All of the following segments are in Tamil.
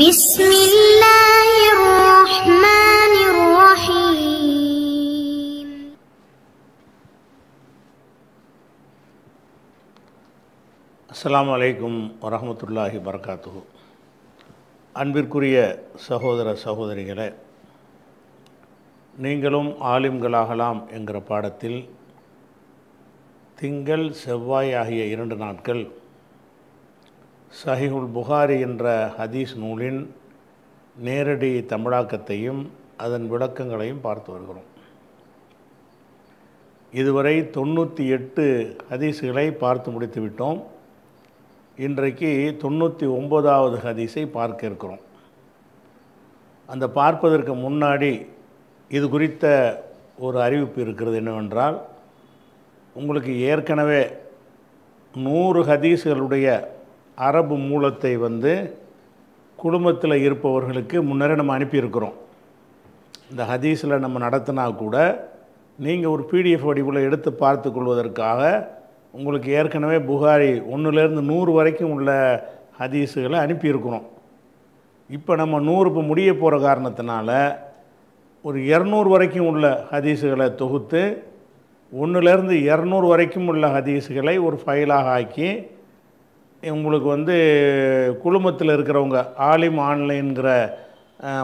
بسم الله الرحمن الرحيم. அஸ்ஸலாமு அலைக்கும் வரஹ்மத்துல்லாஹி வபரகாத்துஹு. அன்பிற்குரிய சகோதர சகோதரிகளே, நீங்களும் ஆலிம்களாகலாம் என்கிற பாடத்தில் திங்கள் செவ்வாய் ஆகிய 2 நாட்கள் சஹீஹுல் புகாரி என்ற ஹதீஸ் நூலின் நேரடி தமிழாக்கத்தையும் அதன் விளக்கங்களையும் பார்த்து வருகிறோம். இதுவரை 98 ஹதீஸுகளை பார்த்து முடித்து விட்டோம். இன்றைக்கு 99வது ஹதீஸை பார்க்க இருக்கிறோம். அந்த பார்ப்பதற்கு முன்னாடி இது குறித்த ஒரு அறிவிப்பு இருக்கிறது. என்னவென்றால், உங்களுக்கு ஏற்கனவே 100 ஹதீஸ்களுடைய அரபு மூலத்தை குடும்பத்தில் இருப்பவர்களுக்கு முன்னரே நம்ம அனுப்பியிருக்கிறோம். இந்த ஹதீஸில் நம்ம நடத்தினா கூட நீங்கள் ஒரு பிடிஎஃப் வடிவில் எடுத்து பார்த்து கொள்வதற்காக உங்களுக்கு ஏற்கனவே புகாரி 1லேருந்து 100 வரைக்கும் உள்ள ஹதீஸுகளை அனுப்பியிருக்கிறோம். இப்போ நம்ம 100 இப்போ முடிய போகிற காரணத்தினால ஒரு 200 வரைக்கும் உள்ள ஹதீஸுகளை தொகுத்து 1லேருந்து 200 வரைக்கும் உள்ள ஹதீஸுகளை ஒரு ஃபைலாக ஆக்கி உங்களுக்கு குழுமத்தில் இருக்கிறவங்க ஆலிம் ஆன்லைன்கிற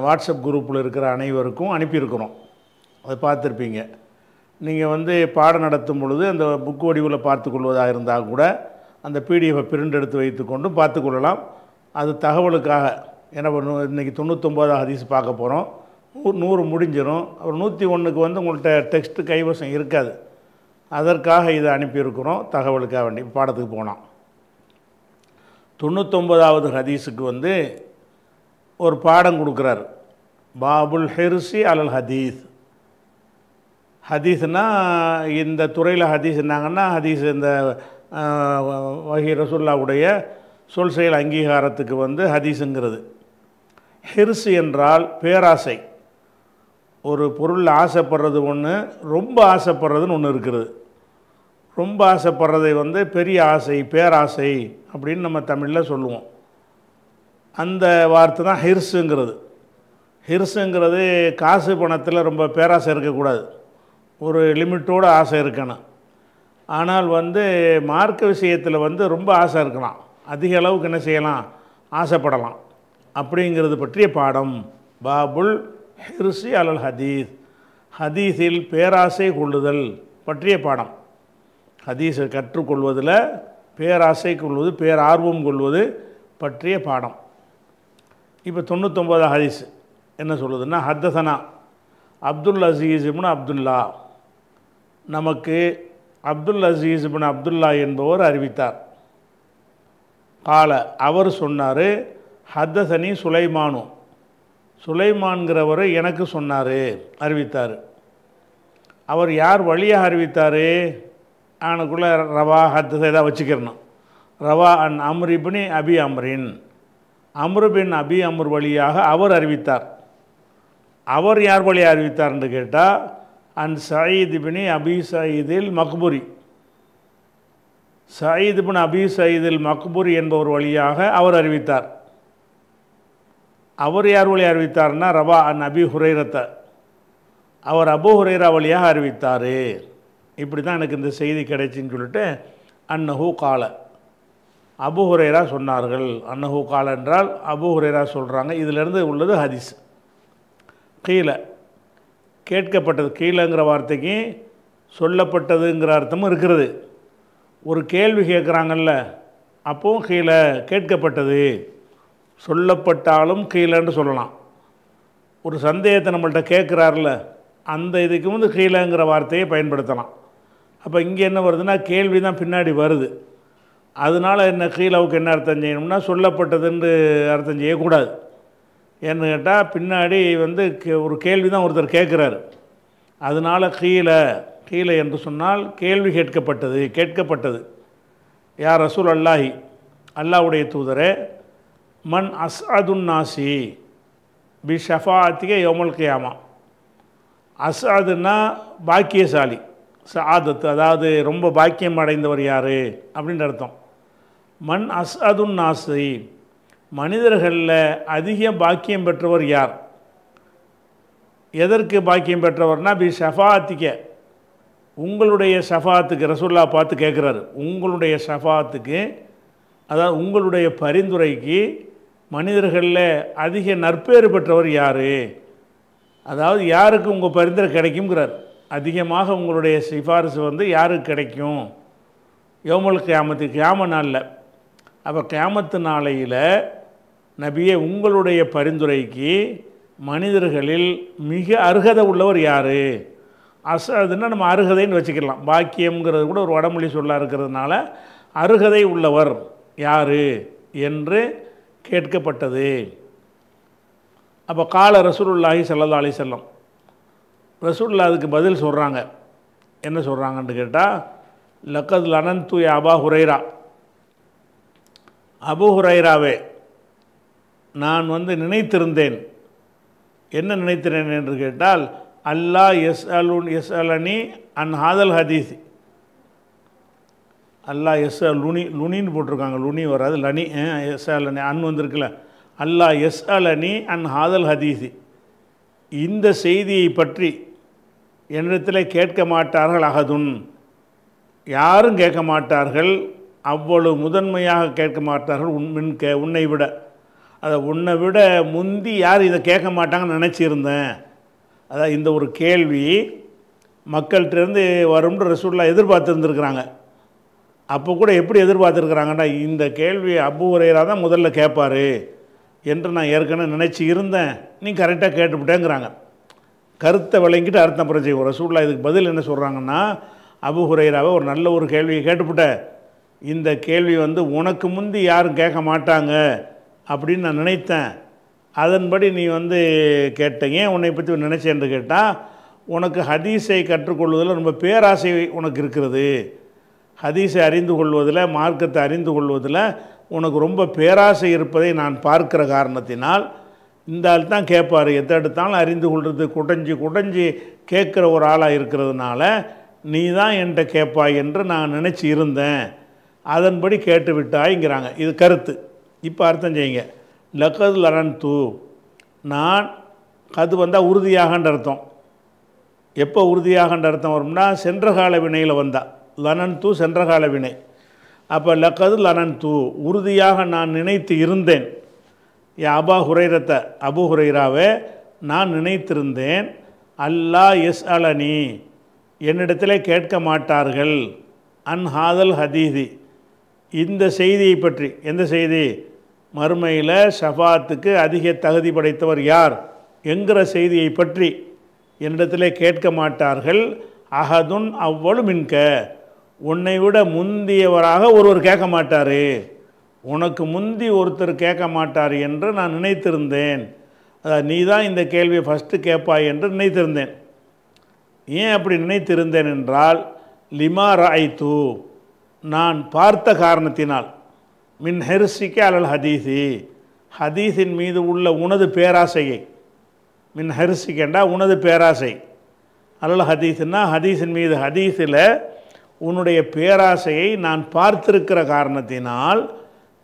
வாட்ஸ்அப் குரூப்பில் இருக்கிற அனைவருக்கும் அனுப்பியிருக்கிறோம். அதை பார்த்துருப்பீங்க. நீங்கள் பாடம் நடத்தும் பொழுது அந்த புக் வடிவில் பார்த்து கொள்வதாக இருந்தால் கூட அந்த பிடிஎஃபை பிரிண்ட் எடுத்து வைத்து கொண்டு பார்த்து கொள்ளலாம். அது தகவலுக்காக. ஏன்னா இன்றைக்கி 99வது ஹதீஸ் பார்க்க போகிறோம். 100 முடிஞ்சிடும். அப்புறம் 101க்கு உங்கள்கிட்ட டெக்ஸ்ட்டு கைவசம் இருக்காது. அதற்காக இதை அனுப்பியிருக்கிறோம், தகவலுக்காக வேண்டி. பாடத்துக்கு போனோம். 99வது ஹதீஸுக்கு ஒரு பாடம் கொடுக்குறார். பாபுல் ஹிர்சி அலல் ஹதீஸ். ஹதீஸ்னால் இந்த துறையில் ஹதீஸ் என்னாங்கன்னா, ஹதீஸ் இந்த வஹி ரசூலுல்லாஹ்வுடைய சொல் செயல் அங்கீகாரத்துக்கு ஹதீஸுங்கிறது. ஹிர்ஸ் என்றால் பேராசை. ஒரு பொருள் ஆசைப்படுறது ஒன்று, ரொம்ப ஆசைப்படுறதுன்னு ஒன்று இருக்கிறது. ரொம்ப ஆசைப்படுறதை பெரிய ஆசை, பேராசை அப்படின்னு நம்ம தமிழில் சொல்லுவோம். அந்த வார்த்தை தான் ஹிர்ஸுங்கிறது. ஹிர்ஸுங்கிறது காசு பணத்தில் ரொம்ப பேராசை இருக்கக்கூடாது. ஒரு லிமிட்டோடு ஆசை இருக்கணும். ஆனால் மார்க்க விஷயத்தில் ரொம்ப ஆசை இருக்கலாம். அதிக அளவுக்கு என்ன செய்யலாம்? ஆசைப்படலாம். அப்படிங்கிறது பற்றிய பாடம் பாபுல் ஹிர்சி அலல் ஹதீஸ். ஹதீஸில் பேராசை கொள்ளுதல் பற்றிய பாடம். ஹதீஸை கற்றுக்கொள்வதில் பேராசை கொள்வது, பேரார்வம் கொள்வது பற்றிய பாடம். இப்போ 99வது ஹதீஸ் என்ன சொல்லுதுன்னா, ஹத்தசனா அப்துல் அசீஸ் இப்னு அப்துல்லா. நமக்கு அப்துல் அசீஸ் இப்னு அப்துல்லா என்பவர் அறிவித்தார். கால, அவர் சொன்னார், ஹத்தசனி சுலைமானு. சுலைமான்கிறவர் எனக்கு சொன்னார், அறிவித்தார். அவர் யார் வழியாக அறிவித்தார்? அவனுக்குள்ளே ரவா ஹத்தஸை தான் வச்சுக்கிறணும். ரவா அன் அம்ர் இப்னி அபி அம்ரின். அம்ரு பின் அபி அம்ர் வழியாக அவர் அறிவித்தார். அவர் யார் வழியாக அறிவித்தார் என்று கேட்டால், an Zayed ibn Abhi சயீதில் மக்புரி. Zayed இப்னு அபி சயீதில் மக்புரி என்பவர் வழியாக அவர் அறிவித்தார். அவர் யார் வழியாக அறிவித்தார்னா, ரவா அன் அபி ஹுரைரத்தை. அவர் அபு ஹுரைரா வழியாக அறிவித்தார். இப்படி தான் எனக்கு இந்த செய்தி கிடைச்சின்னு சொல்லிட்டு, அன்னஹு கால, அபு ஹுரைரா சொன்னார்கள். அன்னஹு கால என்றால் அபு ஹுரைரா சொல்கிறாங்க. இதிலிருந்து உள்ளது ஹதீஸ். கீழே கேட்கப்பட்டது. கீழேங்கிற வார்த்தைக்கு சொல்லப்பட்டதுங்கிற அர்த்தமும் இருக்கிறது. ஒரு கேள்வி கேட்குறாங்கல்ல, அப்போவும் கீழே கேட்கப்பட்டது. சொல்லப்பட்டாலும் கீழேன்னு சொல்லலாம். ஒரு சந்தேகத்தை நம்மள்கிட்ட கேட்குறாருல, அந்த இதுக்கு கீழேங்கிற வார்த்தையை பயன்படுத்தலாம். அப்போ இங்கே என்ன வருதுன்னா, கேள்வி தான் பின்னாடி வருது. அதனால் என்ன கீழவுக்கு என்ன அர்த்தம் செய்யணும்னா, சொல்லப்பட்டதுன்னு அர்த்தம் செய்யக்கூடாது. ஏன்னு கேட்டால், பின்னாடி ஒரு கேள்வி தான் ஒருத்தர் கேட்குறாரு. அதனால் கீழே என்று சொன்னால் கேள்வி கேட்கப்பட்டது, கேட்கப்பட்டது. யார் ரசூல் அல்லாஹி, அல்லாஹ்வுடைய தூதரே, மன் அஸ்அதுன் நாசி பி ஷஃபாஅத்திக யௌமல் கியாமா. அஸ்அதுன்னா பாக்கியசாலி, சஆதத் அதாவது ரொம்ப பாக்கியம் அடைந்தவர் யார் அப்படின்ற அர்த்தம். மன் அஸ்அதுன் நாசி, மனிதர்களில் அதிக பாக்கியம் பெற்றவர் யார்? எதற்கு பாக்கியம் பெற்றவர்னா பி ஷஃபாத்திக்க, உங்களுடைய ஷஃபாத்துக்கு. ரசூல்லா பார்த்து கேட்குறாரு, உங்களுடைய ஷஃபாத்துக்கு, அதாவது உங்களுடைய பரிந்துரைக்கு மனிதர்களில் அதிக நற்பேறு பெற்றவர் யார்? அதாவது யாருக்கு உங்கள் பரிந்துரை கிடைக்குங்கிறார். அதிகமாக உங்களுடைய சிஃபாரிசு வந்து யாருக்கு கிடைக்கும்? யௌமுல் கியாமத்து, கியாம நாளில். அப்போ கியாமத்து நாளையில் நபியே உங்களுடைய பரிந்துரைக்கு மனிதர்களில் மிக அருகதை உள்ளவர் யார்? அதுன்னா நம்ம அருகதைன்னு வச்சுக்கலாம். பாக்கியம்ங்கிறது கூட ஒரு வடமொழி சொல்ல இருக்கிறதுனால அருகதை உள்ளவர் யார் என்று கேட்கப்பட்டது. அப்போ கால ரசூலுல்லாஹி ஸல்லல்லாஹு அலைஹி வஸல்லம், ரசூலுல்லாஹ் அதுக்கு பதில் சொல்கிறாங்க. என்ன சொல்கிறாங்கன்னு கேட்டால், லக்கத் லனன்து யா அபா ஹுரைரா, அபு ஹுரைராவே நான் வந்து நினைத்திருந்தேன். என்ன நினைத்திறேன் என்று கேட்டால், அல்லாஹ் எஸ்அலனி அன் ஹாதல் ஹதீஸ். அல்லாஹ் லுனின்னு போட்டிருக்காங்க, லுனி வராது, லனி எஸ்அலனி அன் வந்திருக்குல்ல. அல்லாஹ் எஸ்அலனி அன் ஹாதல் ஹதீஸ், இந்த செய்தியை பற்றி என்னிடத்தில் கேட்க மாட்டார்கள் அகதுன், யாரும் கேட்க மாட்டார்கள், அவ்வளவு முதன்மையாக கேட்க மாட்டார்கள் உன்னை விட. அதை உன்னை விட முந்தி யார் இதை கேட்க மாட்டாங்கன்னு நினச்சிருந்தேன். அதான் இந்த ஒரு கேள்வி மக்கள்கிட்டருந்து வரும்னு ரசூலுல்லாஹ் எதிர்பார்த்துருந்துருக்குறாங்க. அப்போ கூட எப்படி எதிர்பார்த்துருக்குறாங்கன்னா, இந்த கேள்வி அபூ ஹுரைரா தான் முதல்ல கேட்பார் என்று நான் ஏற்கனவே நினச்சி இருந்தேன், நீ கரெக்டாக கேட்டுவிட்டேங்கிறாங்க. கருத்தை விளங்கிட்டு அர்த்தம் புறம் செய்வோம். ரசூலுல்லாஹ் இதுக்கு பதில் என்ன சொல்கிறாங்கன்னா, அபூ ஹுரைராவை ஒரு நல்ல ஒரு கேள்வியை கேட்டுவிட்ட, இந்த கேள்வி வந்து உனக்கு முந்தி யாரும் கேட்க மாட்டாங்க அப்படின்னு நான் நினைத்தேன். அதன்படி நீ வந்து கேட்டீங்க. உன்னை பற்றி நினச்சேன்னு கேட்டால், உனக்கு ஹதீஸை கற்றுக்கொள்வதில் ரொம்ப பேராசை உனக்கு இருக்கிறது. ஹதீஸை அறிந்து கொள்வதில், மார்க்கத்தை அறிந்து கொள்வதில் உனக்கு ரொம்ப பேராசை இருப்பதை நான் பார்க்கிற காரணத்தினால் இந்த ஆள் தான் கேட்பார், எதை எடுத்தாலும் அறிந்து கொள்வது குடைஞ்சி குடைஞ்சி கேட்குற ஒரு ஆளாக இருக்கிறதுனால நீ தான் என்கிட்ட கேட்பாய் என்று நான் நினச்சி இருந்தேன், அதன்படி கேட்டு விட்டாய்ங்கிறாங்க. இது கருத்து. இப்போ அர்த்தம் செய்யுங்க. லக்கது லனன்து, நான், கது வந்தால் உறுதியாகன்ற அர்த்தம். எப்போ உறுதியாகன்ற அர்த்தம் வரும்னா சென்ற கால வினையில் வந்தால், லனன்து சென்ற கால வினை. அப்போ லக்கது லனன்து, உறுதியாக நான் நினைத்து இருந்தேன். அபா ஹுரைரத்தை, அபு ஹுரைராவே நான் நினைத்திருந்தேன், அல்லாஹ் எஸ்அலனி என்னிடத்திலே கேட்க மாட்டார்கள், அன் ஹாதல் ஹதீதி இந்த செய்தியை பற்றி. எந்த செய்தி? மறுமையில் ஷஃபாத்துக்கு அதிக தகுதி படைத்தவர் யார் என்கிற செய்தியை பற்றி என்னிடத்திலே கேட்க மாட்டார்கள். அஹதுன் அவ்வளவு மின்க, உன்னை விட முந்தியவராக ஒருவர் கேட்க மாட்டார், உனக்கு முந்தி ஒருத்தர் கேட்க மாட்டார் என்று நான் நினைத்திருந்தேன். அதாவது நீ தான் இந்த கேள்வியை ஃபஸ்ட்டு கேட்பாய் என்று நினைத்திருந்தேன். ஏன் அப்படி நினைத்திருந்தேன் என்றால், லிமா ராய்து, நான் பார்த்த காரணத்தினால், மின் ஹெர்சிக்க அலல் ஹதீஸி, ஹதீஸின் மீது உள்ள உனது பேராசையை, மின் ஹெர்சிக்கண்டா உனது பேராசை, அலல் ஹதீஸ்னா ஹதீஸின் மீது, ஹதீஸில் உன்னுடைய பேராசையை நான் பார்த்திருக்கிற காரணத்தினால்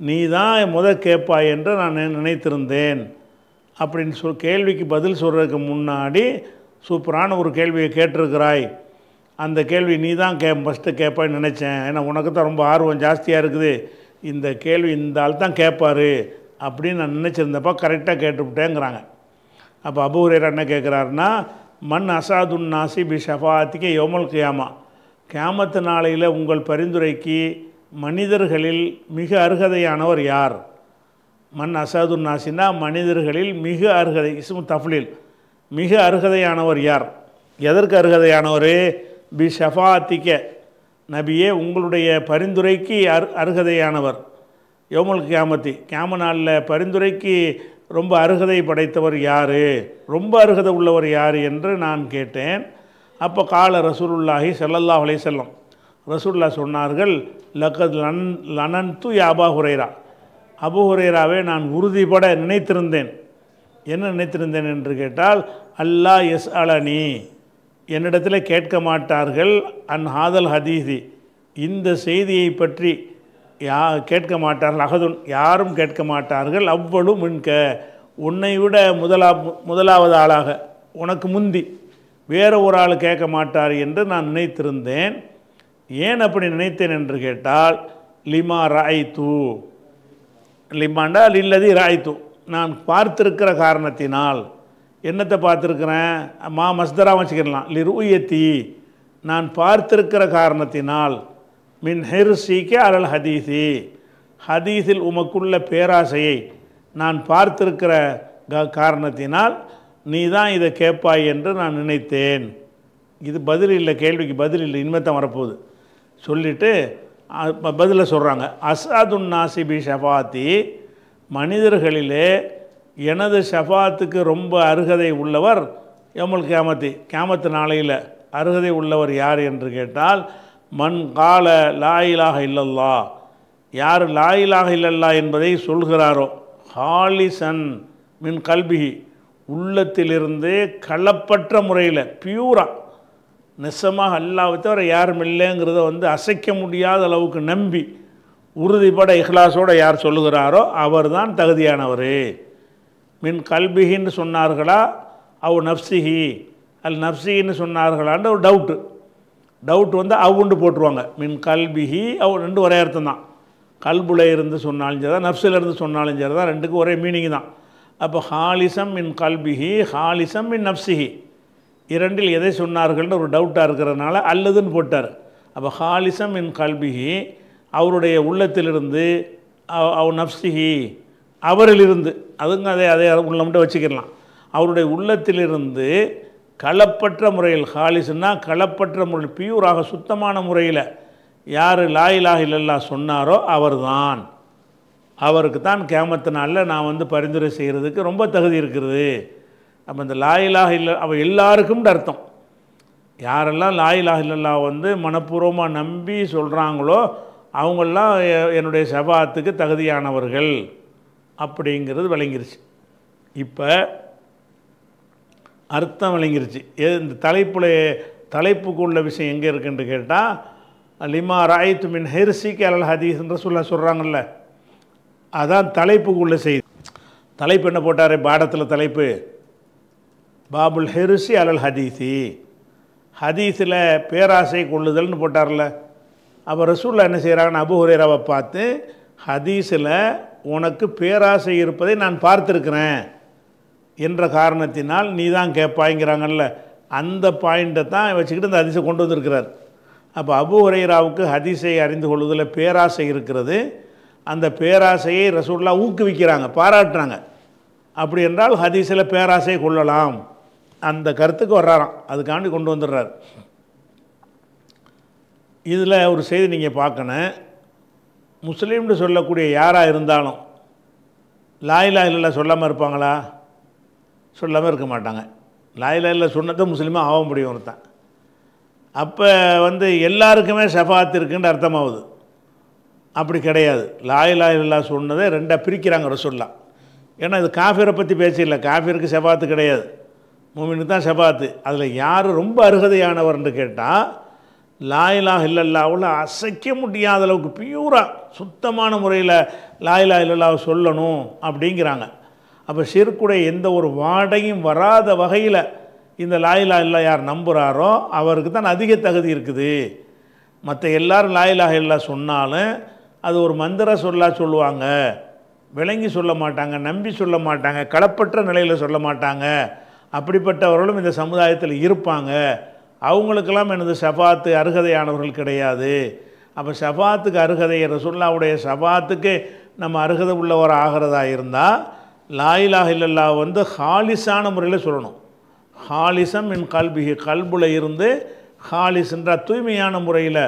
நீ தான் கேட்பாய் என்று நான் நினைத்திருந்தேன் அப்படின்னு கேள்விக்கு பதில் சொல்கிறதுக்கு முன்னாடி சூப்பரான ஒரு கேள்வியை கேட்டிருக்கிறாய். அந்த கேள்வி நீ தான் ஃபஸ்ட்டு கேட்பான்னு நினச்சேன், ஏன்னா உனக்கு தான் ரொம்ப ஆர்வம் ஜாஸ்தியாக இருக்குது, இந்த கேள்வி இந்த ஆள் தான் கேட்பார் அப்படின்னு நான் நினச்சிருந்தப்போ கரெக்டாக கேட்டுவிட்டேங்கிறாங்க. அப்போ அபூ ஹுரைரா என்ன கேட்குறாருன்னா, மன் அசாதுன் நாசி பி ஷஃபாத்திக்க யௌமுல் கியாமா, கியாமத்து நாளையில் உங்கள் பரிந்துரைக்கு மனிதர்களில் மிக அருகதையானவர் யார்? மன் அசாதுன் நாசின்னா மனிதர்களில் மிக அருகதை, இஸ்மு தஃப்லீல், மிக அருகதையானவர் யார்? எதற்கு அருகதையானவர்? பி ஷஃபாத்திக்க, நபியே உங்களுடைய பரிந்துரைக்கு அருகதையானவர். யௌமுல் கியாமத்தி, கியாம நாளில் பரிந்துரைக்கு ரொம்ப அருகதை படைத்தவர் யார், ரொம்ப அருகதை உள்ளவர் யார் என்று நான் கேட்டேன். அப்போ கால ரசூலுல்லாஹி ஸல்லல்லாஹு அலைஹி வஸல்லம், ரசூலுல்லாஹ் சொன்னார்கள், லக்கத் லனன்து யா அபா ஹுரைரா, அபூ ஹுரைராவே நான் உறுதிப்பட நினைத்திருந்தேன். என்ன நினைத்திருந்தேன் என்று கேட்டால், அல்லாஹ் எஸ்அலனி என்னிடத்தில் கேட்க மாட்டார்கள், அன் ஹாதல் ஹதீஸி இந்த செய்தியை பற்றி கேட்க மாட்டார்கள், அகதுன் யாரும் கேட்க மாட்டார்கள், அவ்வளவு மின்க உன்னை விட முதலாவது ஆளாக உனக்கு முந்தி வேறு ஒரு ஆள் கேட்க மாட்டார் என்று நான் நினைத்திருந்தேன். ஏன் அப்படி நினைத்தேன் என்று கேட்டால், லிமா ராய்த்து, லிமாண்டா லில்லதி ராய்த்து, நான் பார்த்திருக்கிற காரணத்தினால். என்னத்தை பார்த்துருக்கிறேன்? மஸ்தராக வச்சுக்கலாம். லிருயத்தி, நான் பார்த்திருக்கிற காரணத்தினால். மின் ஹிர்சிக்கு அலல் ஹதீஸி, ஹதீஸில் உமக்குள்ள பேராசையை நான் பார்த்திருக்கிற காரணத்தினால் நீ தான் இதை கேட்பாய் என்று நான் நினைத்தேன். இது பதில் இல்லை, கேள்விக்கு பதில் இல்லை, இனிமேல் தான் வரப்போகுது. சொல்லிவிட்டு பதிலை சொல்கிறாங்க. அசாதுன் நாசிபி ஷஃபாத்தி, மனிதர்களிலே எனது ஷஃபாத்துக்கு ரொம்ப அருகதை உள்ளவர் யமுல் கியாமத்து நாளையில் அருகதை உள்ளவர் யார் என்று கேட்டால், மன் கால லா இலாஹ இல்லல்லா, யார் லா இலாஹ இல்லல்லா என்பதை சொல்கிறாரோ, ஹாலிசன் மின் கல்பிஹி, உள்ளத்திலிருந்து களப்பற்ற முறையில் பியூரா நெசமாக அல்லாஹ்வை தவிர யாரும் இல்லைங்கிறத அசைக்க முடியாத அளவுக்கு நம்பி உறுதிப்பட இஹ்லாஸோடு யார் சொல்லுகிறாரோ அவர் தான் தகுதியானவர். மின் கல்பிஹின்னு சொன்னார்களா, அவ் நப்சிஹி அல் நப்சின்னு சொன்னார்களான்னு ஒரு டவுட் அவுண்டு போட்டுருவாங்க. மின் கல்பிஹி அவ் ரெண்டு ஒரே அர்த்தம் தான். கல்புல இருந்து சொன்னாலும் சரி தான், நப்சில் இருந்து சொன்னாலும் சரி தான், ரெண்டுக்கும் ஒரே மீனிங் தான். அப்போ ஹாலிசம் மின் கல்பிஹி, ஹாலிசம் மின் நப்சிஹி, இரண்டில் எதை சொன்னார்கள்னு ஒரு டவுட்டாக இருக்கிறதுனால அல்லதுன்னு போட்டார். அப்போ ஹாலிசம் மின் கல்பிஹி, அவருடைய உள்ளத்திலிருந்து, அவ் நப்சிஹி அவரிலிருந்து, அதுங்க அதே உள்ள மட்டும் வச்சுக்கலாம். அவருடைய உள்ளத்திலிருந்து களப்பற்ற முறையில், ஹாலிசுன்னா களப்பற்ற முறையில் பியூராக சுத்தமான முறையில் யார் லா இலாஹ இல்லல்லாஹ் சொன்னாரோ அவர்தான், அவருக்கு தான் கியாமத்து நாளில் நான் பரிந்துரை செய்கிறதுக்கு ரொம்ப தகுதி இருக்கிறது. அப்போ இந்த லா இலாஹ இல்ல அவள் எல்லாருக்கும் அர்த்தம். யாரெல்லாம் லா இலாஹ இல்லல்லாஹ் மனப்பூர்வமாக நம்பி சொல்கிறாங்களோ அவங்களாம் என்னுடைய ஷஃபாத்துக்கு தகுதியானவர்கள் அப்படிங்கிறது விளங்கிருச்சு. இப்போ அர்த்தம் விளங்கிருச்சு. இந்த தலைப்புக்கு உள்ள விஷயம் எங்கே இருக்குன்னு கேட்டால், லிமா ராய்த்து மின் ஹிர்சிக்கு அலல் ஹதீஸ்ன்ற சொல்கிறாங்கல்ல, அதான் தலைப்புக்கு உள்ள செய்தி. தலைப்பு என்ன போட்டார் பாடத்தில்? தலைப்பு பாபுல் ஹிர்சி அலல் ஹதீஸி, ஹதீஸில் பேராசை கொள்ளுதல்னு போட்டார்ல. அப்போ ரசூலுல்லாஹ் என்ன செய்கிறாங்கன்னு அபூ ஹுரைராவை பார்த்து, ஹதீஸில் உனக்கு பேராசை இருப்பதை நான் பார்த்துருக்கிறேன் என்ற காரணத்தினால் நீ தான் கேட்பாய்ங்கிறாங்கல்ல, அந்த பாயிண்ட்டை தான் வச்சுக்கிட்டு இந்த ஹதீஸை கொண்டு வந்திருக்கிறார். அப்போ அபூ ஹுரைராவுக்கு ஹதீஸை அறிந்து கொள்வதில் பேராசை இருக்கிறது. அந்த பேராசையை ரசூலுல்லாஹ் ஊக்குவிக்கிறாங்க, பாராட்டுறாங்க. அப்படி என்றால் ஹதீஸில் பேராசை கொள்ளலாம், அந்த கருத்துக்கு வர்றாராம், அதுக்காண்டி கொண்டு வந்துடுறார். இதில் ஒரு செய்தி நீங்கள் பார்க்கணும். முஸ்லீம்னு சொல்லக்கூடிய யாராக இருந்தாலும் லா இலாஹ இல்லல்லாஹ் சொல்லாமல் இருப்பாங்களா? சொல்லாமல் இருக்க மாட்டாங்க. லா இலாஹ இல்லல்லாஹ் சொன்னதை முஸ்லீமாக ஆக முடியும் ஒருத்தன். அப்போ எல்லாருக்குமே ஷஃபாத் இருக்குன்னு அர்த்தமாகுது. அப்படி கிடையாது. லா இலாஹ இல்லல்லாஹ் சொன்னதை ரெண்டாக பிரிக்கிறாங்க ரசூலுல்லாஹ். ஏன்னா இது காஃபிரை பற்றி பேச்சு இல்லை, காஃபிருக்கு ஷஃபாத்து கிடையாது, மூமினுக்கு தான் ஷஃபாத்து. அதில் யார் ரொம்ப அருகதையானவர்னு கேட்டால், லா இலாஹ இல்லல்லாஹ்வுல அசைக்க முடியாத அளவுக்கு பியூராக சுத்தமான முறையில் லா இலாஹ இல்லல்லாஹ் சொல்லணும் அப்படிங்கிறாங்க. அப்போ ஷிர்க்குடைய எந்த ஒரு வாடையும் வராத வகையில் இந்த லா இலாஹ இல்லல்லாஹ் யார் நம்புகிறாரோ அவருக்கு தான் அதிக தகுதி இருக்குது. மற்ற எல்லாரும் லா இலாஹ இல்லல்லாஹ் சொன்னாலும் அது ஒரு மந்திர சொல்லுவாங்க, விளங்கி சொல்ல மாட்டாங்க, நம்பி சொல்ல மாட்டாங்க, களப்பற்ற நிலையில் சொல்ல மாட்டாங்க. அப்படிப்பட்டவர்களும் இந்த சமுதாயத்தில் இருப்பாங்க. அவங்களுக்கெல்லாம் எனது ஷஃபாத்து அருகதையானவர்கள் கிடையாது. அப்போ ஷஃபாத்துக்கு அருகதை, ரசூலுல்லாஹ்வுடைய ஷஃபாத்துக்கு நம்ம அருகதை உள்ளவர் ஆகிறதா இருந்தால் லா இலாஹ இல்லல்லாஹ் ஹாலிஸான முறையில் சொல்லணும். ஹாலிசம் மின் கல்பிஹி, கல்புல இருந்து ஹாலிஸ்ன்ற தூய்மையான முறையில்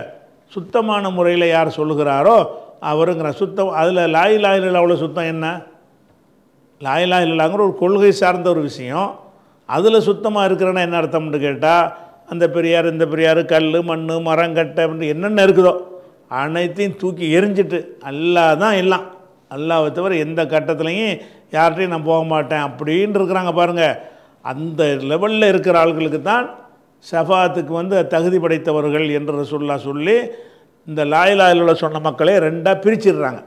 சுத்தமான முறையில் யார் சொல்லுகிறாரோ அவருங்கிற சுத்தம். அதில் லா இலாஹ இல்லல்லாஹ்வுல சுத்தம் என்ன? லா இலாஹ இல்லல்லாஹ்ங்கிற ஒரு கொள்கை சார்ந்த ஒரு விஷயம். அதில் சுத்தமாக இருக்கிறேன்னா என்ன அர்த்தம்னு கேட்டால், அந்த பெரியார் இந்த பெரியார், கல் மண் மரங்கட்டை அப்படின்னு என்னென்ன இருக்குதோ அனைத்தையும் தூக்கி எரிஞ்சிட்டு அல்லாஹ் தான் எல்லாம், அல்லாஹ்வை தவிர எந்த கட்டத்துலையும் யார்கிட்டையும் நான் போக மாட்டேன் அப்படின்னு இருக்கிறாங்க பாருங்கள். அந்த லெவலில் இருக்கிற ஆள்களுக்கு தான் ஷஃபாத்துக்கு தகுதி படைத்தவர்கள் என்று ரசூலுல்லாஹ் சொல்லி இந்த லா இலாஹ இல்லல்லாஹ் சொன்ன மக்களே ரெண்டாக பிரிச்சிடுறாங்க.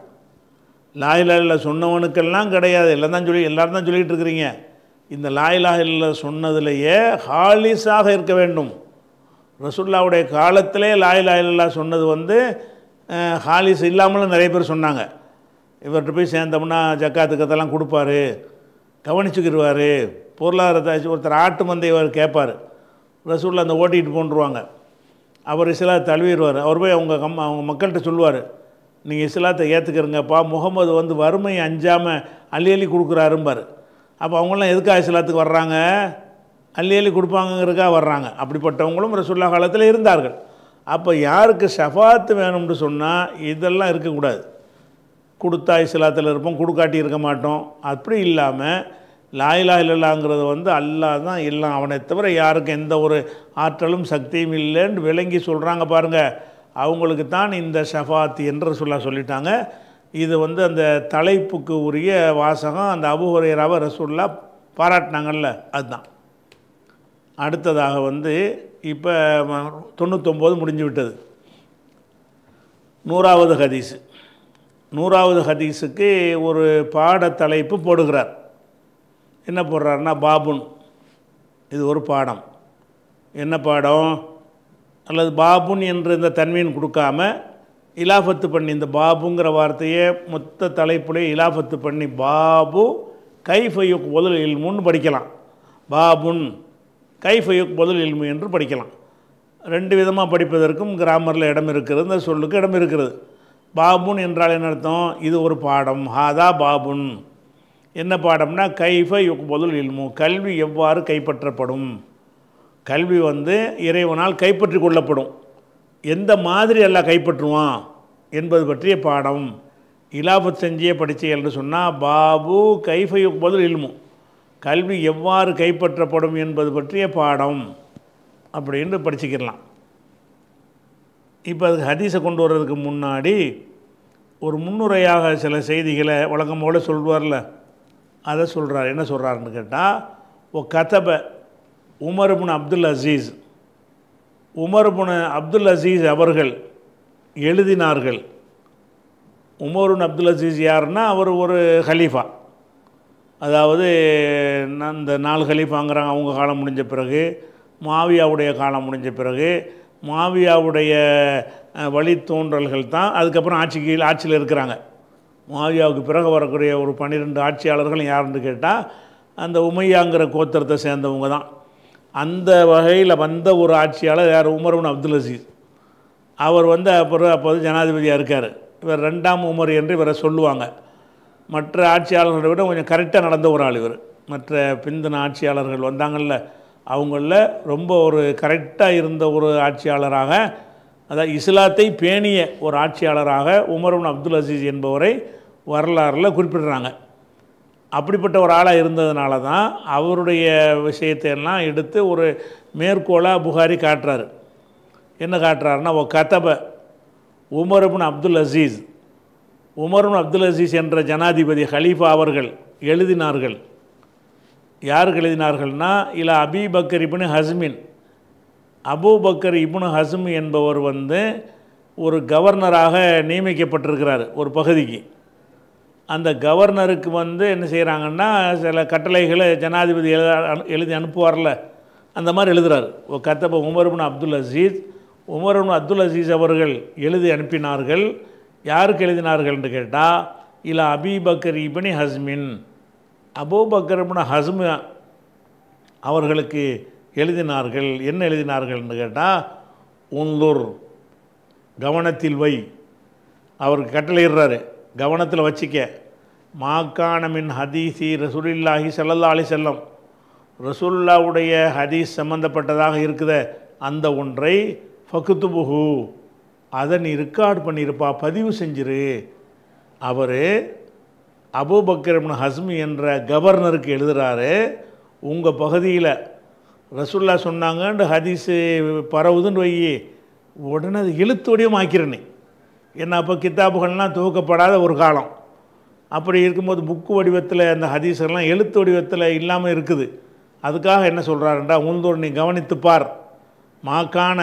லா இலாஹ இல்லல்லாஹ் சொன்னவனுக்கெல்லாம் கிடையாது, எல்லாம் தான் எல்லாரும் தான் சொல்லிகிட்டு இருக்கிறீங்க. இந்த லா இலாஹ இல்லல்லாஹ் சொன்னதிலேயே ஹாலிஸாக இருக்க வேண்டும். ரசூலுல்லாஹ்வுடைய காலத்திலே லா இலாஹ இல்லல்லாஹ் சொன்னது வந்து ஹாலிஸ் இல்லாமலும் நிறைய பேர் சொன்னாங்க. இவர்கிட்ட போய் சேர்ந்தோம்னா ஜக்காத்துக்கத்தெல்லாம் கொடுப்பாரு, கவனிச்சுக்கிடுவார், பொருளாதாரத்தை ஒருத்தர் ஆட்டு மந்தையவர் கேட்பார், ரசூலுல்லாஹ் அந்த ஓட்டிகிட்டு போன்றுவாங்க. அவர் இஸ்லாத்தை தழுவிடுவார். அவர் போய் அவங்க மக்கள்கிட்ட சொல்லுவார், நீங்கள் இஸ்லாத்தை ஏற்றுக்கிறங்கப்பா, முகமது வந்து வறுமையை அஞ்சாமல் அள்ளி அள்ளி கொடுக்குறாரும்பார். அப்போ அவங்களாம் எதுக்காக இஸ்லாத்துக்கு வர்றாங்க? அள்ளி அள்ளி கொடுப்பாங்கிறதுக்காக வர்றாங்க. அப்படிப்பட்டவங்களும் ரசூலுல்லாஹ் காலத்தில் இருந்தார்கள். அப்போ யாருக்கு ஷஃபாத்து வேணும்னு சொன்னால் இதெல்லாம் இருக்கக்கூடாது. கொடுத்தா இஸ்லாத்தில் இருப்போம், கொடுக்காட்டி இருக்க மாட்டோம். அப்படி இல்லாமல் லா இலாஹ இல்லல்லாஹ்ங்கிறது வந்து அல்லாஹ் தான் எல்லாம், அவனை தவிர யாருக்கு எந்த ஒரு ஆற்றலும் சக்தியும் இல்லைன்னு விளங்கி சொல்கிறாங்க பாருங்கள். அவங்களுக்கு தான் இந்த ஷஃபாத் என்று ரசூலுல்லாஹ் சொல்லிட்டாங்க. இது வந்து அந்த தலைப்புக்கு உரிய வாசகம். அந்த அபூ ஹுரைராவை ரசூலுல்லாஹ் பாராட்டினாங்கல்ல, அதுதான். அடுத்ததாக வந்து இப்போ 99 முடிஞ்சு விட்டது. 100வது ஹதீஸு. 100வது ஹதீஸுக்கு ஒரு பாடத்தலைப்பு போடுகிறார். என்ன போடுறாருன்னா பாபுன். இது ஒரு பாடம். என்ன பாடம்? அல்லது பாபுன் என்று இந்த தன்மையின் கொடுக்காம இலாஃபத்து பண்ணி, இந்த பாபுங்கிற வார்த்தையை மொத்த தலைப்புலேயே இலாஃபத்து பண்ணி பாபு கைஃபையுக் பொதுல் இல்முன்னு படிக்கலாம். பாபுன் கைஃபையுக் பொதுல் இல்மு என்று படிக்கலாம். ரெண்டு விதமாக படிப்பதற்கும் கிராமரில் இடம் இருக்கிறது, இந்த சொல்லுக்கு இடம் இருக்கிறது. பாபுன் என்றால் என்ன அர்த்தம்? இது ஒரு பாடம். ஹாதா பாபுன். என்ன பாடம்னா கைஃபையுக் பொதுல் இல்மு, கல்வி எவ்வாறு கைப்பற்றப்படும், கல்வி வந்து இறைவனால் கைப்பற்றி கொள்ளப்படும், எந்த மாதிரி எல்லாம் கைப்பற்றுவான் என்பது பற்றிய பாடம். இலாபத் செஞ்சியே படித்தீங்கன்னு சொன்னால் பாபு கைஃபையுக் பொதுல் இல்மு, கல்வி எவ்வாறு கைப்பற்றப்படும் என்பது பற்றிய பாடம் அப்படின்னு படிச்சுக்கிடலாம். இப்போ அதுக்கு ஹதீஸை கொண்டு வர்றதுக்கு முன்னாடி ஒரு முன்னுரையாக சில செய்திகளை வழக்கம் போல சொல்வார்ல, அதை சொல்கிறார். என்ன சொல்கிறாருன்னு கேட்டால், கதப Umar ibn Abdul Azeez, Umar ibn Abdul Azeez அவர்கள் எழுதினார்கள். உமர் இப்னு அப்துல் அசீஸ் யாருன்னா அவர் ஒரு ஹலீஃபா, அதாவது அந்த 4 ஹலீஃபாங்கிறாங்க. அவங்க காலம் முடிஞ்ச பிறகு முஆவியாவுடைய காலம் முடிஞ்ச பிறகு முஆவியாவுடைய வழித்தோன்றல்கள் தான் அதுக்கப்புறம் ஆட்சியில் இருக்கிறாங்க. முஆவியாவுக்கு பிறகு வரக்கூடிய ஒரு 12 ஆட்சியாளர்கள் யாருன்னு கேட்டால் அந்த உமையாங்கிற கோத்திரத்தை சேர்ந்தவங்க தான். அந்த வகையில் வந்த ஒரு ஆட்சியாளர் யார்? Umar ibn Abdul Azeez. அவர் வந்து அப்போது ஜனாதிபதியாக இருக்கார். இவர் 2ஆம் உமர் என்று இவரை சொல்லுவாங்க. மற்ற ஆட்சியாளர்களை விட கொஞ்சம் கரெக்டாக நடந்த ஒரு ஆள் இவர். மற்ற பிந்தின ஆட்சியாளர்கள் வந்தாங்கள்ல, அவங்களில் ரொம்ப ஒரு கரெக்டாக இருந்த ஒரு ஆட்சியாளராக, அதாவது இஸ்லாத்தை பேணிய ஒரு ஆட்சியாளராக உமர் இப்னு அப்துல் அசீஸ் என்பவரை வரலாறில் குறிப்பிடுறாங்க. அப்படிப்பட்ட ஒரு ஆளாக இருந்ததுனால தான் அவருடைய விஷயத்தையெல்லாம் எடுத்து ஒரு மேற்கோளாக புகாரி காட்டுறாரு. என்ன காட்டுறாருன்னா, கதப Umar ibn Abdul Azeez, Umar ibn Abdul Azeez என்ற ஜனாதிபதி ஹலீஃபா அவர்கள் எழுதினார்கள். யாருக்கு எழுதினார்கள்னா, இலா அபி பக்கர் இப்னு ஹஸ்மின், அபூ பக்கர் இப்னு ஹஸ்ம் என்பவர் வந்து ஒரு கவர்னராக நியமிக்கப்பட்டிருக்கிறார் ஒரு பகுதிக்கு. அந்த கவர்னருக்கு வந்து என்ன செய்கிறாங்கன்னா, சில கட்டளைகளை ஜனாதிபதி எழுதி அனுப்புவார்ல, அந்த மாதிரி எழுதுகிறார். கத்தப Umar ibn Abdul Azeez, Umar ibn Abdul Azeez அவர்கள் எழுதி அனுப்பினார்கள். யாருக்கு எழுதினார்கள்னு கேட்டால், இலா அபி பக்கர் இப்னு ஹஸ்மின், அபூ பக்கர் இப்னு ஹஸ்ம் அவர்களுக்கு எழுதினார்கள். என்ன எழுதினார்கள்னு கேட்டால், உன்லுர், கவனத்தில் வை. அவருக்கு கட்டளையிடுறாரு, கவனத்தில் வச்சிக்க. மாக்கான மின் ஹதீஸி ரசூலுல்லாஹி ஸல்லல்லாஹு அலைஹி வஸல்லம், ரசூலுல்லாஹ்வுடைய ஹதீஸ் சம்பந்தப்பட்டதாக இருக்குத அந்த ஒன்றை ஃபக்துபுஹு, அதை நீ ரெக்கார்ட் பண்ணியிருப்பா, பதிவு செஞ்சிரு. அவர் அபூ பக்கர் இப்னு ஹஸ்ம் என்ற கவர்னருக்கு எழுதுகிறாரு, உங்கள் பகுதியில் ரசூலுல்லாஹ் சொன்னாங்கன்னு ஹதீஸு பரவுதுன்னு வை, உடனே அது எழுத்து வடிவம் ஆக்கிறேன்னு. ஏன்னா அப்போ கித்தாபுகள்லாம் துவக்கப்படாத ஒரு காலம். அப்படி இருக்கும்போது புக்கு வடிவத்தில் அந்த ஹதீஸெல்லாம் எழுத்து வடிவத்தில் இல்லாமல் இருக்குது. அதுக்காக என்ன சொல்கிறாருண்டா, உந்தோர் நீ கவனித்துப்பார், மாக்கான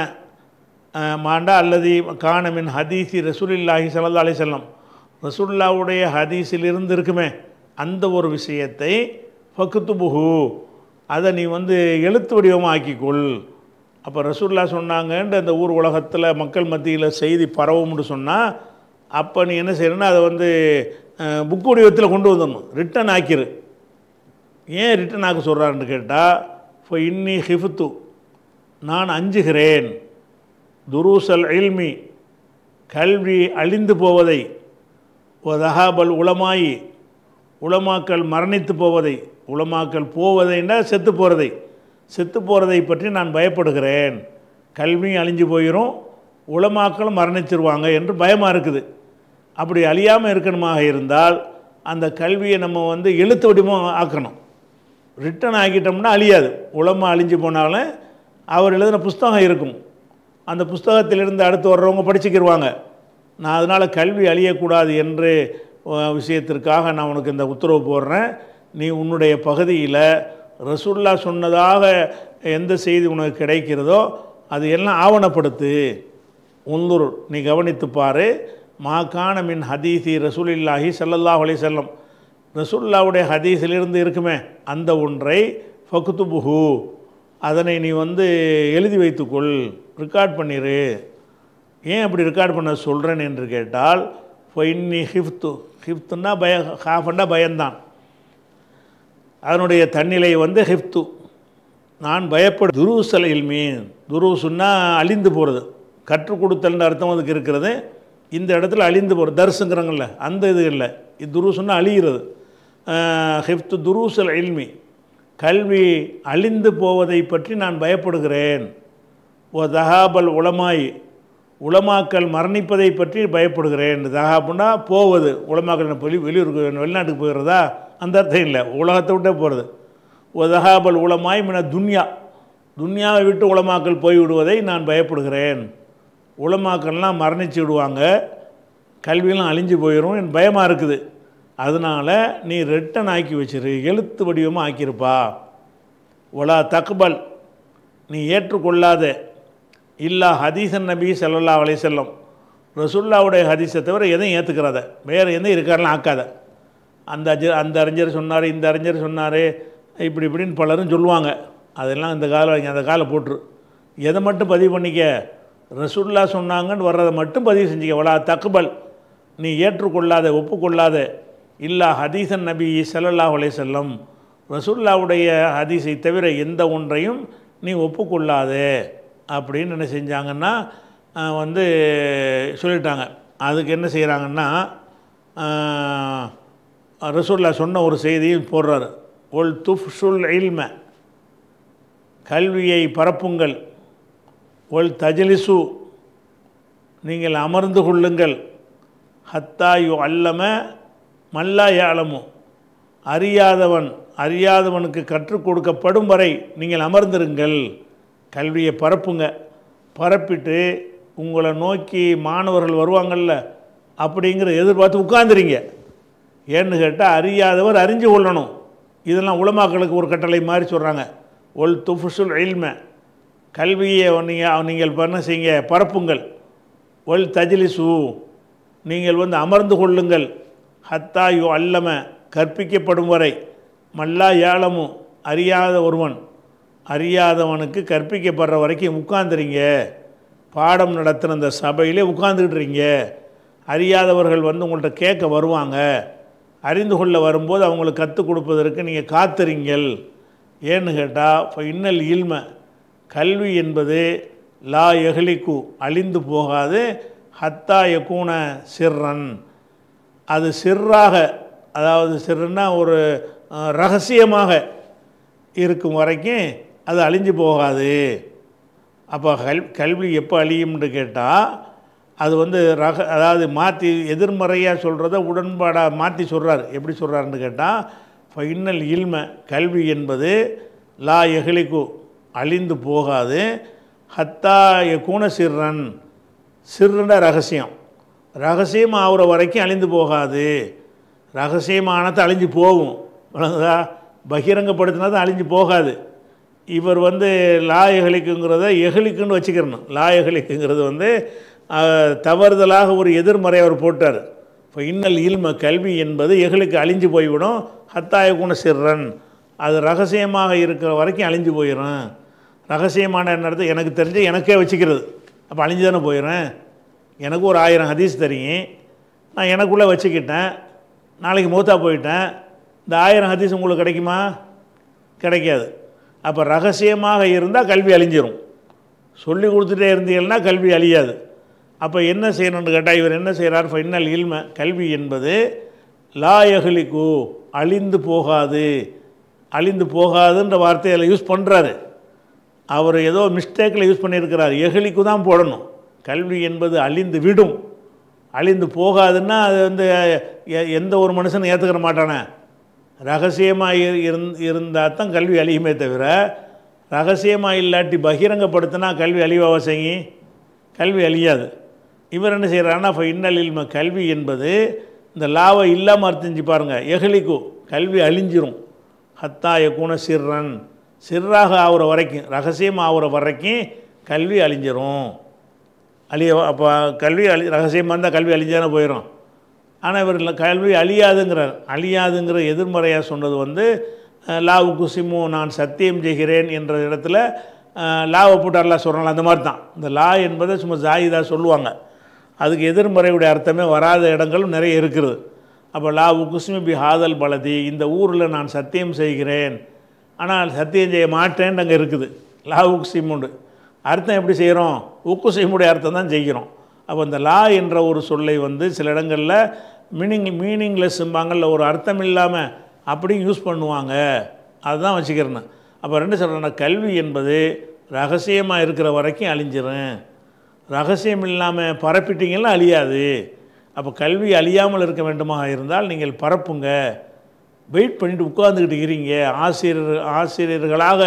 மாண்டா அல்லது காணமின் ஹதீஸி ரசூலுல்லாஹி ஸல்லல்லாஹு அலைஹி வஸல்லம், ரசூலுல்லாஹ்வுடைய ஹதீஸிலிருந்து இருக்குமே அந்த ஒரு விஷயத்தை ஃபக்துபுஹு, அதை நீ எழுத்து வடிவமாக ஆக்கிக்கொள். அப்போ ரசூலுல்லாஹ் சொன்னாங்கன்ற அந்த ஊர் உலகத்தில் மக்கள் மத்தியில் செய்தி பரவும்னு சொன்னால், அப்போ நீ என்ன செய்யணும்னா அதை புக் வடிவத்தில் கொண்டு வந்துடணும், ரிட்டன் ஆக்கிரு. ஏன் ரிட்டன் ஆக்க சொல்கிறாருன்னு கேட்டால், இப்போ இன்னி ஹிஃப்து, நான் அஞ்சுகிறேன், துரூசல் இல்மி, கல்வி அழிந்து போவதை, ஒதஹாபல் உலமாயி, உலமாக்கள் மரணித்து போவதை, உலமாக்கள் போவதைன்னா செத்து போகிறதை, செத்து போகிறதை பற்றி நான் பயப்படுகிறேன். கல்வி அழிஞ்சு போயிடும், உலமாக்கள் மரணிச்சிருவாங்க என்று பயமாக இருக்குது. அப்படி அழியாமல் இருக்கணுமாக இருந்தால் அந்த கல்வியை நம்ம எழுத்து வடிவமாக ஆக்கணும். ரிட்டன் ஆக்கிட்டோம்னா அழியாது. உலமா அழிஞ்சு போனாலும் அவர் எழுதின புஸ்தகம் இருக்கும், அந்த புஸ்தகத்திலிருந்து அடுத்து வர்றவங்க படிச்சுக்கிடுவாங்க. நான் அதனால் கல்வி அழியக்கூடாது என்று விஷயத்திற்காக நான் உனக்கு இந்த உத்தரவு போடுறேன். நீ உன்னுடைய பகுதியில் ரசூலுல்லாஹ் சொன்னதாக எந்த செய்தி உனக்கு கிடைக்கிறதோ அது எல்லாம் ஆவணப்படுத்து. உன்னுர், நீ கவனித்துப்பார். மாகான மின் ஹதீஸி ரசூலுல்லாஹி ஸல்லல்லாஹு அலைஹி வஸல்லம், ரசூலுல்லாஹ்வுடைய ஹதீஸிலிருந்து இருக்குமே அந்த ஒன்றை ஃபக்துபுஹு, அதனை நீ எழுதி வைத்துக்கொள், ரெக்கார்ட் பண்ணிடு. ஏன் அப்படி ரெக்கார்ட் பண்ண சொல்கிறேன் என்று கேட்டால், ஃபைன்னி ஹிஃப்து, ஹிஃப்துன்னா ஹாஃபண்டா பயந்தான், அதனுடைய தன்னிலை ஹிஃப்து, நான் பயப்படு. துரூசல் இல்மி, துரூசுன்னா அழிந்து போகிறது, கற்றுக் கொடுத்தல்ன்ற அர்த்தம் அதுக்கு இருக்கிறது. இந்த இடத்துல அழிந்து போகிறது, தர்சுங்கிறாங்கல்ல அந்த இது இல்லை, இது துரூசுன்னா அழிகிறது. ஹிஃப்து துரூசல் இல்மி, கல்வி அழிந்து போவதை பற்றி நான் பயப்படுகிறேன். ஓ தஹாபல் உலமாய், உலமாக்கள் மரணிப்பதை பற்றி பயப்படுகிறேன். தஹாபுன்னா போவது, உலமாக்கள் வெளியூருக்கு வெளிநாட்டுக்கு போயிடுறதா அந்த அர்த்தம் இல்லை, உலகத்தை விட்டே போகிறது. ஓ தஹாபல் உலமாய் மின துன்யா, துன்யாவை விட்டு உலமாக்கள் போய்விடுவதை நான் பயப்படுகிறேன். உலமாக்கள்லாம் மரணிச்சு விடுவாங்க, கல்வியெல்லாம் அழிஞ்சு போயிடும், என் பயமாக இருக்குது. அதனால் நீ ரிட்டன் ஆக்கி வச்சிரு, எழுத்து வடிவமாக ஆக்கியிருப்பா. ஒலா தக்பல், நீ ஏற்றுக்கொள்ளாத, இல்லா ஹதீஸன் நபி ஸல்லல்லாஹு அலைஹி வஸல்லம், ரசூலுல்லாஹ்வுடைய ஹதீஸை தவிர எதையும் ஏற்றுக்கிறாத, வேறு எதையும் இருக்காரெலாம் ஆக்காத. அந்த அறிஞர் சொன்னார், இந்த அறிஞர் சொன்னார், இப்படின்னு பலரும் சொல்லுவாங்க. அதெல்லாம் இந்த காலம் அந்த காலை போட்டுரு. எதை மட்டும் பதிவு பண்ணிக்க, ரசூலுல்லாஹ் சொன்னாங்கன்னு வர்றதை மட்டும் பதிவு செஞ்சுக்க. வலா தக்பல், நீ ஏற்றுக்கொள்ளாத, ஒப்புக்கொள்ளாத, இல்லா ஹதீஸன் நபி ஸல்லல்லாஹு அலைஹி வஸல்லம், ரசூலுல்லாஹ்வுடைய ஹதீஸை தவிர எந்த ஒன்றையும் நீ ஒப்புக்கொள்ளாத அப்படின்னு என்ன செஞ்சாங்கன்னா சொல்லிட்டாங்க. அதுக்கு என்ன செய்கிறாங்கன்னா, ரசூலுல்லாஹ் சொன்ன ஒரு செய்தியும் போடுறாரு. ஒல் துஃப்ஷுல் இல்ம, கல்வியை பரப்புங்கள். ஒல் தஜ்லிசு, நீங்கள் அமர்ந்து கொள்ளுங்கள். ஹத்தா யு அல்லம மல்லா யாலமு, அறியாதவனுக்கு கற்றுக் கொடுக்கப்படும் வரை நீங்கள் அமர்ந்திருங்கள். கல்வியை பரப்புங்க. பரப்பிட்டு உங்களை நோக்கி மாணவர்கள் வருவாங்கள்ல அப்படிங்கிற எதிர்பார்த்து உட்கார்ந்துறீங்க. ஏன்னு கேட்டால் அறியாதவர் அறிஞ்சு கொள்ளணும். இதெல்லாம் உலமாக்களுக்கு ஒரு கட்டளை மாதிரி சொல்கிறாங்க. ஒல் துஃப்ஷுல் இல்ம, கல்வியை நீங்கள் பண்ண செய்யுங்க, பரப்புங்கள். ஒல் தஜ்லிசு, நீங்கள் அமர்ந்து கொள்ளுங்கள். ஹத்தா யு அல்லம, கற்பிக்கப்படும் வரை. மல்லா யாலமு, அறியாத ஒருவன், அறியாதவனுக்கு கற்பிக்கப்படுற வரைக்கும் உட்கார்ந்துறீங்க. பாடம் நடத்துகிற அந்த சபையிலே உட்கார்ந்துக்கிட்டுறீங்க. அறியாதவர்கள் உங்கள்கிட்ட கேட்க வருவாங்க. அறிந்து கொள்ள வரும்போது அவங்களுக்கு கற்றுக் கொடுப்பதற்கு நீங்கள் காத்துறீங்கள். ஏன்னு கேட்டால், இப்போ இன்னல் இல்ம, கல்வி என்பது லா எஹ்லிக்கு, அழிந்து போகாது. ஹத்தா யகூன சிர்ரன், அது சிர்ராக, அதாவது சிர்னா ஒரு ரகசியமாக இருக்கும் வரைக்கும் அது அழிஞ்சு போகாது. அப்போ கல்வி எப்போ அழியும்னு கேட்டால், அது அதாவது மாற்றி எதிர்மறையாக சொல்கிறத உடன்பாடாக மாற்றி சொல்கிறார். எப்படி சொல்கிறாருன்னு கேட்டால், ஃபைனல் இல்ம, கல்வி என்பது லா எஹ்லிக்கு, அழிந்து போகாது. ஹத்தா யகூன சிர்ரன், சிறுன ரகசியம், ரகசியம் ஆகிற வரைக்கும் அழிந்து போகாது. ரகசியமானது அழிஞ்சு போகும், பகிரங்கப்படுத்தினது அழிஞ்சு போகாது. இவர் வந்து லா எஹலிக்குங்கிறத எஹலிக்குன்னு வச்சுக்கிறணும். லா எஹலிக்குங்கிறது வந்து தவறுதலாக ஒரு எதிர்மறை அவர் போட்டார். இப்போ இன்னல் இல்ம கல்வி என்பது எஹலுக்கு அழிஞ்சு போய்விடும். ஹத்தாயகுண சிர்ரன், அது ரகசியமாக இருக்கிற வரைக்கும் அழிஞ்சு போயிடும். ரகசியமான என்னது எனக்கு தெரிஞ்சு எனக்கே வச்சுக்கிறது, அப்போ அழிஞ்சு தானே போயிடும். எனக்கு ஒரு 1000 ஹதீஸ் தெரியும், நான் எனக்குள்ளே வச்சுக்கிட்டேன், நாளைக்கு மூத்தா போயிட்டேன், இந்த 1000 ஹதீஸ் உங்களுக்கு கிடைக்குமா? கிடைக்காது. அப்போ ரகசியமாக இருந்தால் கல்வி அழிஞ்சிரும். சொல்லி கொடுத்துட்டே இருந்தீங்கன்னா கல்வி அழியாது. அப்போ என்ன செய்யணும்னு கேட்டால் இவர் என்ன செய்கிறார்? ஃபைனல் இல்ம கல்வி என்பது லா யஹ்லிகு, அழிந்து போகாது. அழிந்து போகாதுன்ற வார்த்தையை அதில் யூஸ் பண்ணுறாரு. அவர் ஏதோ மிஸ்டேக்கில் யூஸ் பண்ணியிருக்கிறார். எஹ்லிக்கு தான் போடணும். கல்வி என்பது அழிந்து விடும், அழிந்து போகாதுன்னா அது வந்து எந்த ஒரு மனுஷனும் ஏற்றுக்கிற மாட்டானே. ரகசியமாக இருந்தால் தான் கல்வி அழியுமே தவிர, ரகசியமாக இல்லாட்டி பகிரங்கப்படுத்தினா கல்வி அழிவாக செய்யி, கல்வி அழியாது. இவர் என்ன செய்கிறாருன்னா இப்போ இன்னல் இல்ம கல்வி என்பது இந்த லாவை இல்லாமல் அர்த்தஞ்சு பாருங்கள். எஹ்லிக்கு கல்வி அழிஞ்சிரும். ஹத்தாய குண சிர்ரன், சிர்ராக ஆகிற வரைக்கும், ரகசியம் ஆகிற வரைக்கும் கல்வி அழிஞ்சிரும். அப்போ கல்வி ரகசியமாக இருந்தால் கல்வி அழிஞ்சானே போயிடும். ஆனால் இவர் கல்வி அழியாதுங்கிறார். அழியாதுங்கிற எதிர்மறையாக சொன்னது வந்து லாவுக்கு சிம்மு, நான் சத்தியம் செய்கிறேன் என்ற இடத்துல லாவை போட்டார்லாம் சொல்கிறாங்க. அந்த மாதிரி தான் இந்த லா என்பதை சும்மா ஜாயிதாக சொல்லுவாங்க. அதுக்கு எதிர்மறையுடைய அர்த்தமே வராத இடங்களும் நிறைய இருக்குது. அப்போ லாவுக்கு சிம்மி பி ஹாதல் பலதி, இந்த ஊரில் நான் சத்தியம் செய்கிறேன், ஆனால் சத்தியம் செய்ய மாட்டேன்னு அங்கே இருக்குது. லாவுக்கு சிம்முண்டு அர்த்தம் எப்படி செய்கிறோம்? உக்கு செய்முடைய அர்த்தம் தான் செய்கிறோம். அப்போ இந்த லா என்ற ஒரு சொல்லை வந்து சில இடங்களில் மீனிங்லெஸ்ஸும்பாங்கள்ல, ஒரு அர்த்தம் இல்லாமல் அப்படியும் யூஸ் பண்ணுவாங்க. அதுதான் வச்சுக்கிறேன்னு. அப்போ ரெண்டு சொல்கிறேன்னா, கல்வி என்பது ரகசியமாக இருக்கிற வரைக்கும் அழிஞ்சிரும். ரகசியம் இல்லாமல் பரப்பிட்டீங்கன்னா அழியாது. அப்போ கல்வி அழியாமல் இருக்க வேண்டுமாக இருந்தால் நீங்கள் பரப்புங்க. வெயிட் பண்ணிவிட்டு உட்கார்ந்துக்கிட்டு இருக்கிறீங்க, ஆசிரியர்களாக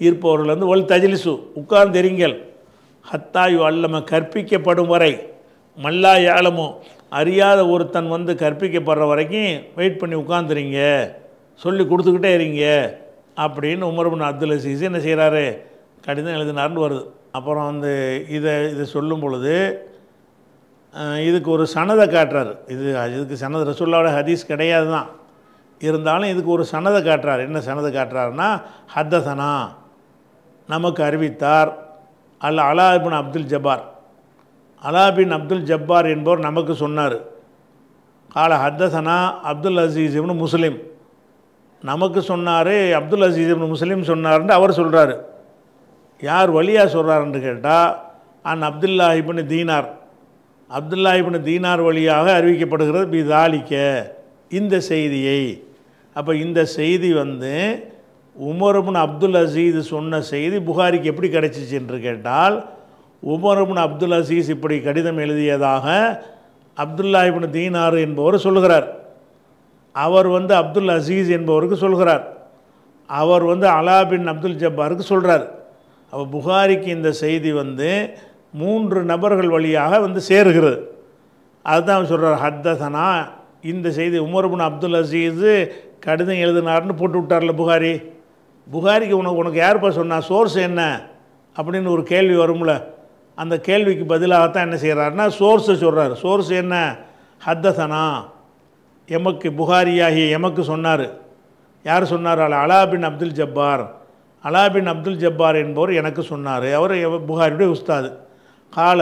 இருப்பவர்கள் வந்து ஒல் தஜிலிசு, உட்கார்ந்தெறிங்கள். ஹத்தாயு அல்லம, கற்பிக்கப்படும் வரை. மல்லா யாழமோ, அறியாத ஒருத்தன் வந்து கற்பிக்கப்படுற வரைக்கும் வெயிட் பண்ணி உட்காந்துறீங்க, சொல்லி கொடுத்துக்கிட்டே இருங்க அப்படின்னு உமர் பின் அப்துல் அசீஸ் என்ன செய்கிறாரு? கடிதம் எழுதினார்னு வருது. அப்புறம் வந்து இதை சொல்லும் பொழுது இதுக்கு ஒரு சனதை காட்டுறாரு. இதுக்கு சனது ரசூலுல்லாஹ்வோட ஹதீஸ் கிடையாது தான், இருந்தாலும் இதுக்கு ஒரு சனதை காட்டுறார். என்ன சனதை காட்டுறாருன்னா, ஹத்தசனா, நமக்கு அறிவித்தார் அலா பின் அப்துல் ஜப்பார், அலா பின் அப்துல் ஜப்பார் என்பவர் நமக்கு சொன்னார். கால ஹத்தசனா அப்துல் அசீஸ் இப்னு முஸ்லிம், நமக்கு சொன்னார், அப்துல் அசீஸ் இப்னு முஸ்லிம் சொன்னார்ன்ட்டு அவர் சொல்கிறாரு. யார் வழியாக சொல்கிறாருன்னு கேட்டால், அப்துல்லா இப்னு தீனார், அப்துல்லா இப்னு தீனார் வழியாக அறிவிக்கப்படுகிறது. பிதாலிக்க, இந்த செய்தியை. அப்போ இந்த செய்தி வந்து உமர் இப்னு அப்துல் அசீஸ் சொன்ன செய்தி புகாரிக்கு எப்படி கிடைச்சிச்சு என்று கேட்டால், உமர் இப்னு அப்துல் அசீஸ் இப்படி கடிதம் எழுதியதாக அப்துல்லா இப்னு தீனார் என்பவர் சொல்கிறார். அவர் வந்து அப்துல் அசீஸ் என்பவருக்கு சொல்கிறார். அவர் வந்து அலா பின் அப்துல் ஜப்பாருக்கு சொல்கிறார். அப்போ புகாரிக்கு இந்த செய்தி வந்து 3 நபர்கள் வழியாக வந்து சேருகிறது. அதுதான் சொல்கிறார். ஹத்தசனா, இந்த செய்தி உமர் இப்னு அப்துல் அசீஸ் கடிதம் எழுதினார்னு போட்டு விட்டார்ல புகாரி. புகாரிக்கு உனக்கு யாருப்பா சொன்னா, சோர்ஸ் என்ன அப்படின்னு ஒரு கேள்வி வரும்ல, அந்த கேள்விக்கு பதிலாகத்தான் என்ன செய்கிறாருன்னா சோர்ஸை சொல்கிறார். சோர்ஸ் என்ன? ஹத்தசனா, எமக்கு புகாரியாகி எமக்கு சொன்னார். யார் சொன்னார்? அலா பின் அப்துல் ஜப்பார், அலா பின் அப்துல் ஜப்பார் என்பவர் எனக்கு சொன்னார். அவர் புகாரியுடைய உஸ்தாது. கால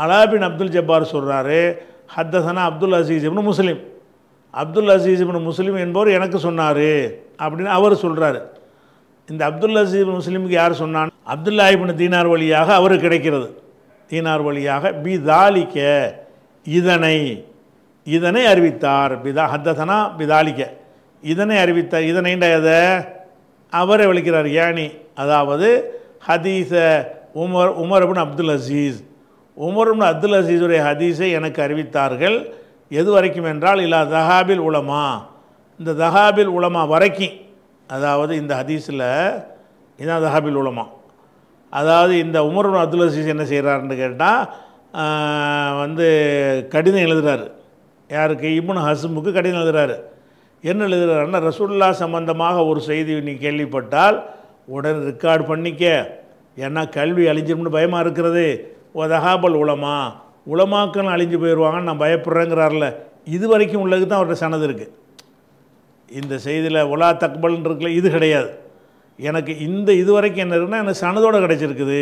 அலா பின் அப்துல் ஜப்பார் சொல்கிறாரு, ஹத்தசனா அப்துல் அசீஸ் இப்னு முஸ்லிம், அப்துல் அசீஸ் இப்னு முஸ்லிம் என்பவர் எனக்கு சொன்னார் அப்படின்னு அவர் சொல்கிறாரு. இந்த அப்துல் அசீஸ் இப்னு முஸ்லிமுக்கு யார் சொன்னான்? அப்துல்லா இப்னு தீனார் வழியாக அவருக்கு கிடைக்கிறது. தீனார் வழியாக பிதாலிக்க, இதனை அறிவித்தார். ஹத்தசனா பிதாலிக்க, இதனை அறிவித்தார். இதனைண்ட எதை அவரை விளக்கிறார். யானி, அதாவது ஹதீஸ Umar ibn Abdul Azeez, Umar ibn Abdul அசீஸுடைய ஹதீஸை எனக்கு அறிவித்தார்கள். எது வரைக்கும் என்றால், இல்லா தஹாபில் உலமா, இந்த தஹாபில் உலமா வரைக்கும். அதாவது இந்த ஹதீஸில் இதான் தஹாபில் உலமா. அதாவது இந்த உமர் இப்னு அப்துல் அசீஸ் என்ன செய்கிறாருன்னு கேட்டால், வந்து கடிதம் எழுதுகிறாரு. யாருக்கு? இப்னு ஹஸ்முக்கு கடிதம் எழுதுகிறாரு. என்ன எழுதுகிறாருன்னா, ரசூலுல்லாஹ் சம்பந்தமாக ஒரு செய்தி நீ கேள்விப்பட்டால் உடனே ரெக்கார்டு பண்ணிக்க, ஏன்னா கல்வி அழிஞ்சிரும்னு பயமாக இருக்கிறது. ஒதஹாபல் உலமாக்கள் அழிஞ்சு போயிடுவாங்கன்னு நான் பயப்படுறேங்கிறார்ல, இது வரைக்கும் உள்ளது தான் அவர்கிட்ட சனது இருக்குது. இந்த செய்தியில் ஒலா தக்பல்னு இருக்குல்ல, இது கிடையாது. எனக்கு இது வரைக்கும் என்ன இருக்குன்னா எனக்கு சனதோடு கிடச்சிருக்குது.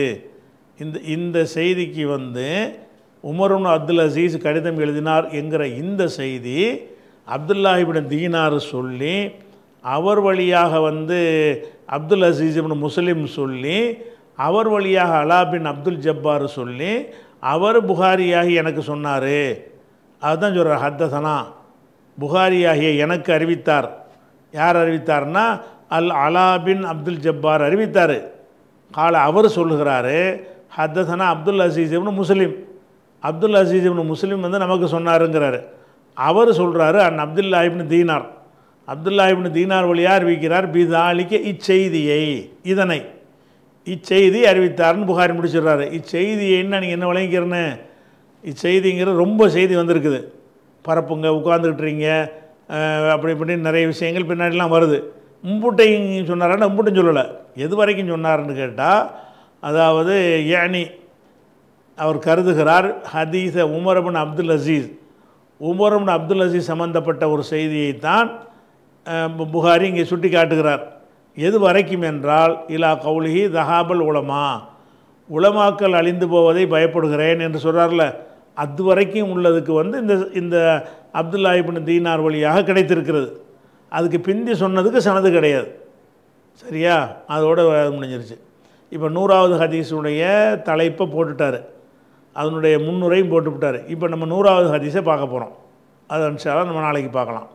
இந்த செய்திக்கு உமர் இப்னு அப்துல் அசீஸ் கடிதம் எழுதினார் என்கிற இந்த செய்தி அப்துல்லாஹ் இப்னு தீனார் சொல்லி, அவர் வழியாக அப்துல் அசீஸ் இப்னு முஸ்லிம் சொல்லி, அவர் வழியாக அலா பின் அப்துல் ஜப்பார் சொல்லி, அவர் புகாரியாகி எனக்கு சொன்னார். அதுதான் சொல்கிறார். ஹத்தசனா புகாரியாகிய எனக்கு அறிவித்தார். யார் அறிவித்தார்னா அலா பின் அப்துல் ஜப்பார் அறிவித்தார். அவர் சொல்லுகிறாரு, ஹத்தசனா அப்துல் அசீஸ் இப்னு முஸ்லிம், அப்துல் அசீஸ் இப்னு முஸ்லிம் நமக்கு சொன்னாருங்கிறாரு. அவர் சொல்கிறாரு அப்துல்லா இப்னு தீனார், அப்துல்லா இப்னு தீனார் வழியாக அறிவிக்கிறார். பிதாலிக்க இச்செய்தியை, இச்செய்தி அறிவித்தார்னு புகாரி முடிச்சிடுறாரு. இச்செய்தியைன்னா நீங்கள் என்ன விளங்கிக்கிறேன்னு, இச்செய்திங்கிற ரொம்ப செய்தி வந்திருக்குது. பரப்புங்க, உட்காந்துக்கிட்டுறீங்க, அப்படி இப்படின்னு நிறைய விஷயங்கள் பின்னாடிலாம் வருது. மும்புட்டையும் சொன்னாரான்னா மும்புட்டும் சொல்லலை. எது வரைக்கும் சொன்னார்னு கேட்டால், அதாவது யானி அவர் கருதுகிறார் ஹதீஸ Umar ibn Abdul Azeez, Umar ibn Abdul Azeez சம்பந்தப்பட்ட ஒரு செய்தியைத்தான் புகாரி இங்கே சுட்டி காட்டுகிறார். எது வரைக்கும் என்றால் இலா கௌலிஹி தஹாபல் உலமாக்கள் அழிந்து போவதை பயப்படுகிறேன் என்று சொல்கிறார்ல, அது வரைக்கும் உள்ளதுக்கு இந்த அப்துல்லா இப்னு தீனார் வழியாக கிடைத்திருக்கிறது. அதுக்கு பிந்தி சொன்னதுக்கு சனது கிடையாது. சரியா? அதோடு முடிஞ்சிருச்சு. இப்போ 100வது ஹதீஸுடைய தலைப்பை போட்டுட்டார், அதனுடைய முன்னுரையும் போட்டுவிட்டார். இப்போ நம்ம 100வது ஹதீஸை பார்க்க போகிறோம். அது இன்ஷா அல்லாஹ் நம்ம நாளைக்கு பார்க்கலாம்.